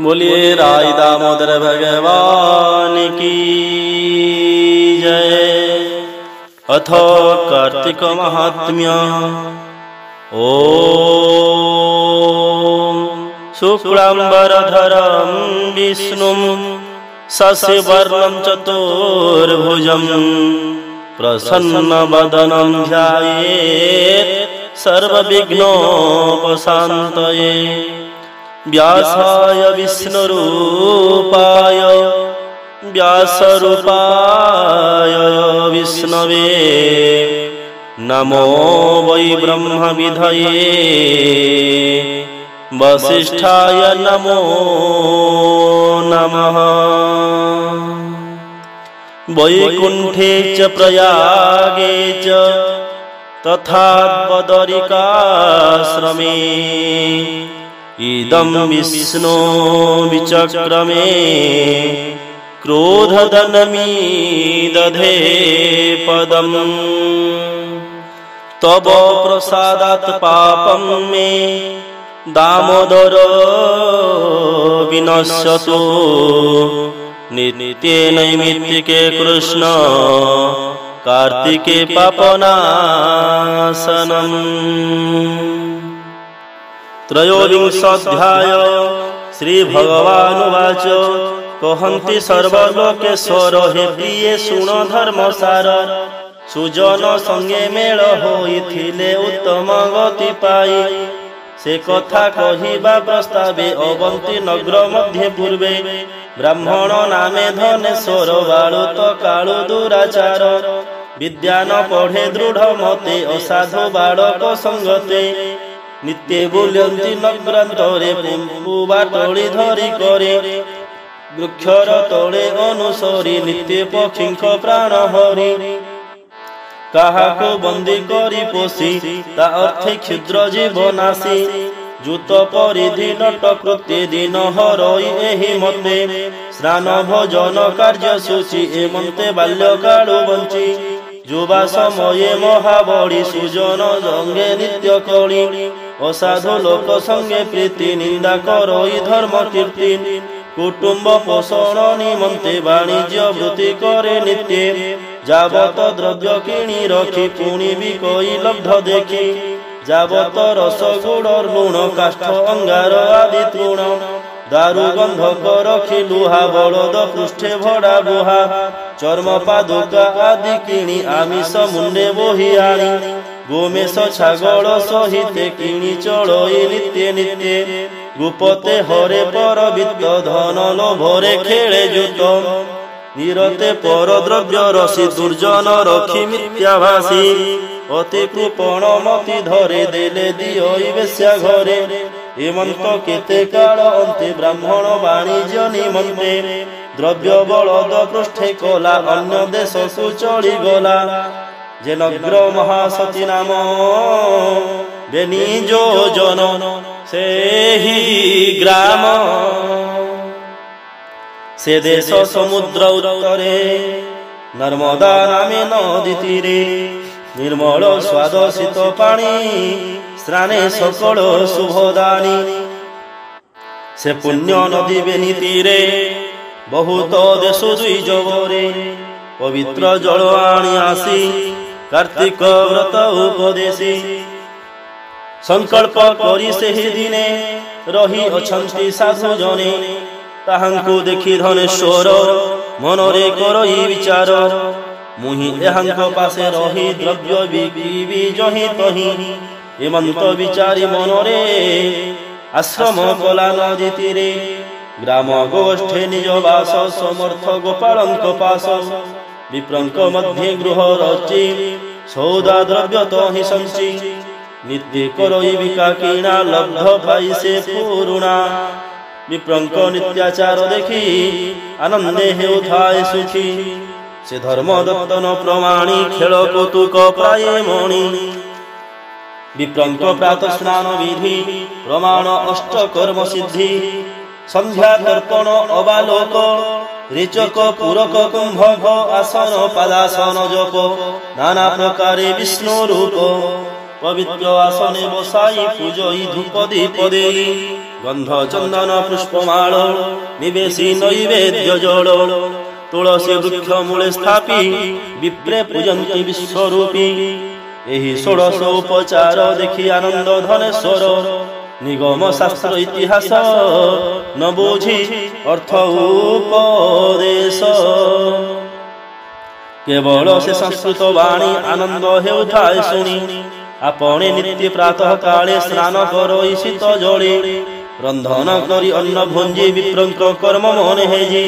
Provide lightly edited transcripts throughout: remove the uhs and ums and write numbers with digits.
बोलिए राय दामोदर भगवान की जय। अथ कार्तिक महात्म्य। ओम शुक्लांबरधरं विष्णुं शशिवर्णं चतुर्भुजं प्रसन्नवदनं ध्यायेत् सर्वविघ्नोपशान्तये। व्यासाय विष्णुरूपाय व्यासरूपाय विष्णवे नमो वै ब्रह्मविधये वसिष्ठाय नमो नमः। वैकुंठे च प्रयागे च तथा बदरिकाश्रमे इदं विष्णो विचक्रमे क्रोधदनमीदधे पदम्। तव प्रसादात् पापं मे दामोदर विनश्यतु। नित्ये नैमित्तिके कृष्ण कार्तिके पापनाशनम्। त्रयोविंशोऽध्याय। श्री भगवानुवाच कहन्ति सर्वलोकेश्वर हे प्रिय शुण धर्मसार। सुजन संगे मेल होइथिले उत्तम गति पाई। से कथा कहिबा प्रस्तावे अवंती नगर मध्य पूर्वे। ब्राह्मण नामे धनेश्वर बालुत कालु दुराचार। विद्या न पढ़े दृढ़ मते असाधु बालक संगते। नित्ये बुलंती नग्रांतरे पुबाटोली धरी करे। वृक्षर तले अनुसरी नित्य पक्षींक प्राण हरि। काहाको बंदी करी पोषी ता अर्थे क्षुद्र जीवनाशी। जूत परिधि नट कृत्य दिन हरई एहि मते। स्नान भोजन कार्य सूची एमंते बाल्यकालु बंची। युवा समये महाबली सुजन जंगे नित्य कली। असाधु लोक संगे प्रीति निंदा करई धर्म कीर्ति। कुटुंब पोषण निमंते वाणिज्य वृत्ति करे नित्ये। जावत द्रव्य किणी रखी पुणी बिकई लब्ध देखी। जावत रस गुड़ लुण काष्ठ अंगार आदि तृण। दारु गंधक रखी लुहा बलद पृष्ठे भड़ा बुहा। चर्म पादुका आदि किणी आमिष मुंडे बोही आनी। गोमेश छागल सहिते किणी चलई नित्ये नित्ये। गुपते हरे पर वित्त धन लोभरे खेले जुत। निरते पर द्रव्य रसी दुर्जन रखी मिथ्याभासी। अति कृपण मति धरे देले दियई बेश्या घरे। एमंत केते काल अंते ब्राह्मण वाणिज्य निमंते। द्रव्य बलद पृष्ठे कला अन्य देश सु चली गला। जे नग्र महासती नाम बेनिजो जन से ही ग्राम। से देश समुद्र उत्तरे नर्मदा नामे नदी तीरे। निर्मल स्वाद शीत पानी स्नाने सकल शुभदानी। से पुण्य नदी बेनी तीरे बहुत देश दुई जगरे। पवित्र जल आनी आसी कार्तिक व्रत उपदेशी। संकल्प करी सेहि दिने रही अछंती साधु जने। ताहांकु देखि धनेश्वर मनरे करई विचार। मुहि एहांक पासे रही द्रव्य बिक्री जहि तहि। एमंत विचारी मनरे आश्रम कला नदी तीरे। ग्राम गोष्ठे निज वास समर्थ गोपालंक पास। विप्रंक मध्य गृह रची सौदा द्रव्य तहि संची। नित्य करई बिका किणा लब्ध पाई से पुरुणा। विप्रंक नित्याचार देखी आनंदे हेउथाए सुखी। से धर्म दत्तन प्रमाणी खेल कौतुक प्राय मणि। विप्रंक प्रातः स्नान विधि प्रमाण अष्ट कर्म सिद्धि। संध्या तर्पण अबालोक ऋचक पूरक कुंभक आसन पदासन जप। नाना प्रकारे विष्णु रूप पवित्र आसने बसाई पूजई धूप दीप देई। गंध चंदन पुष्पमाल निवेशी नैवेद्य जल तुलसी वृक्ष मूले स्थापी विप्रे पूजन्ति विश्वरूपी एहि षोडश उपचार देखि आनंद धनेश्वर निगम शास्त्र इतिहास न बुझी अर्थ उपदेश केवल से संस्कृत वाणी आनंद हेउथाए शुणी आपणे नित्य प्रातः काले स्नान करई शीत जले रंधन करी अन्न भुंजी विप्रंक कर्म मन हेजी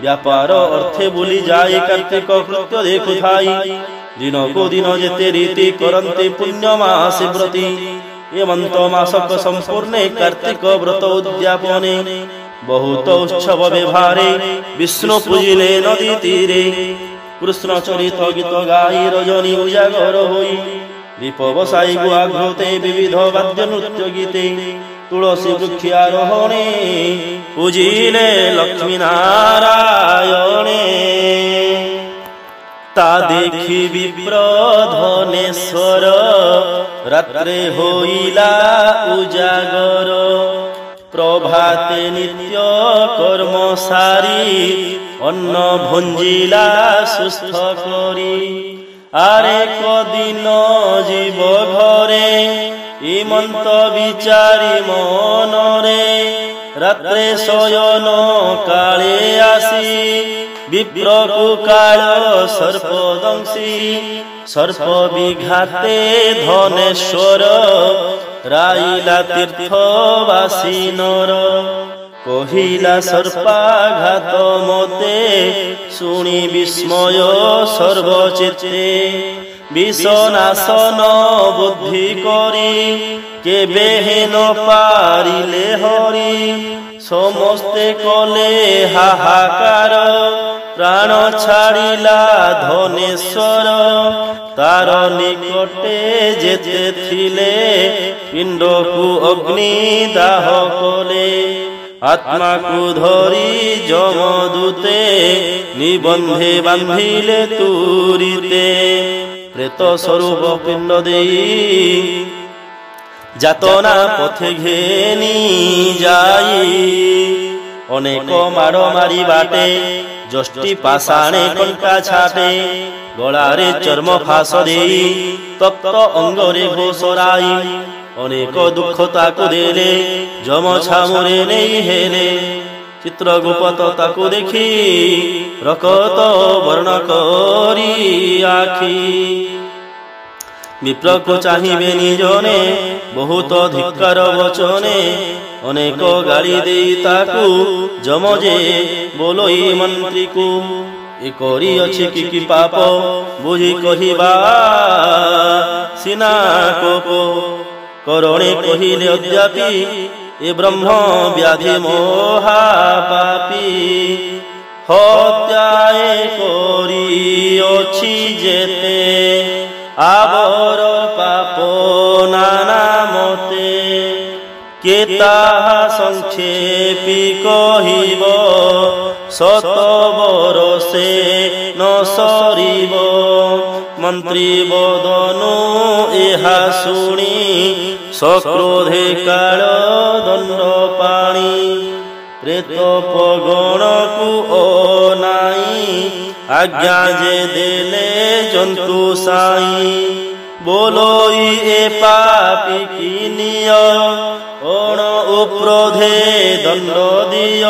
व्यापार अर्थे बुली जाए कार्तिक कृत्य देखुथाई दिन को दिन जेते रीति करन्ते पुण्य मासे व्रती एवंत मासक संपूर्णे कार्तिक व्रत उद्यापने बहुत उत्सव व्यवहारे विष्णु पूजिले नदी तीरे कृष्ण चरित गीत गाई रजनी उजागर होई दीप बसाई गुआघ्रते विविध वाद्य नृत्य गीते तुलसी वृक्षारोहणे पूजिले लक्ष्मी नारायणे ता देखी विप्र धनेश्वर रात्रे होइला उजागर प्रभाते नित्य कर्म सारी अन्न भुंजिला सुस्थ करी आरे कदिन जीव घरे इमंत विचारी मनरे रात्रे शयन काले आसी विप्रकु काल सर्पदंशी सर्प विघाते धनेश्वर राइला तीर्थवासी नर कहिला सर्पाघात मते शुणी विस्मय सर्वचित्ते विषनाशन बुद्धि करी केबे हेन पारिले हरि समस्ते कले हाहाकार प्राण छाड़िला धनेश्वर तार निकटे जेते थिले पिंड को अग्नि दाह कले आत्मा को धरी जमदूते निबंधे बांधिले तुरीते प्रेत स्वरूप पिंड देई जातना पथे घेनी जाई अनेक माड़ मारी बाटे जष्टि पाषाणे कंका छाटे गलारे चर्म फास देई तप्त अंगरे घोषराई अनेक दुख ताकु देले जम छामुरे नहीं हेले चित्रगुप्त ताकु देखी रकत वर्ण करी आखी विप्र को चाहिए निजने बहुत धिक्कार वचने अनेक गाली देई ताकु जमजे बोलोई मंत्री को ए करी अछि कि पाप बुझी कहिबा सिना को करणे कहिले अद्यापि ए ब्रह्म व्याधि मोहा पापी हत्याए करी अछि जेते आवर पाप नाना मते केता संक्षेपी कहिब शत बरसे न सरिब मंत्री बदनु एहा शुणी सक्रोधे काल दंड पाणी प्रेत पगण को अनाई आज्ञा जे देले जंतु साई बोलोई ए पापी की निय ओण उप्रोधे दंड दिय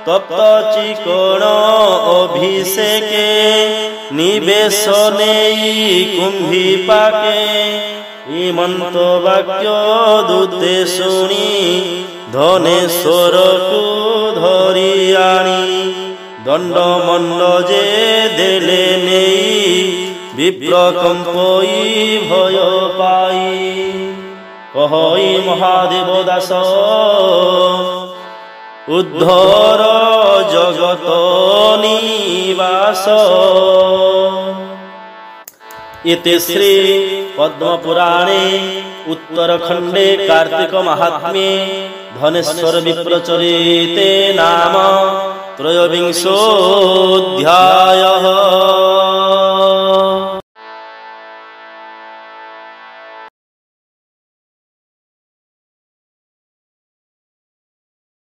तप्त चिकण अभिषेके निवेश नेई कुंभी पाके इमंत वाक्य दूते शुणी धनेश्वर को धरी आनी दंड मंड जे देले नेई विप्र कंपई भय पाई कहई महादेव दास उद्धर जगत निवास इति श्री पद्म पुराणे उत्तरखंडे कार्तिक महात्म्ये धनेश्वर विप्रचरिते नाम त्रयोविंशोऽध्यायः।